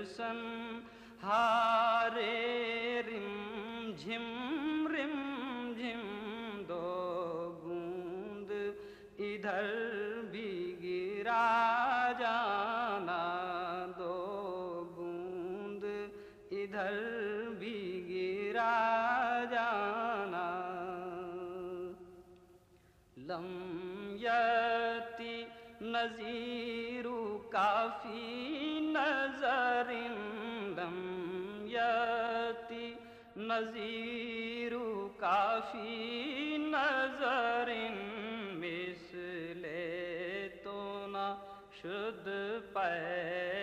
سن ہارے رم جھم جھم دو بوند ادھر بھی گرا جانا دو بوند ادھر بھی گرا جانا لم یاتی نذیر کافی نظر لم یاتی نذیر کافی نظر مثل تو نہ شد پیدا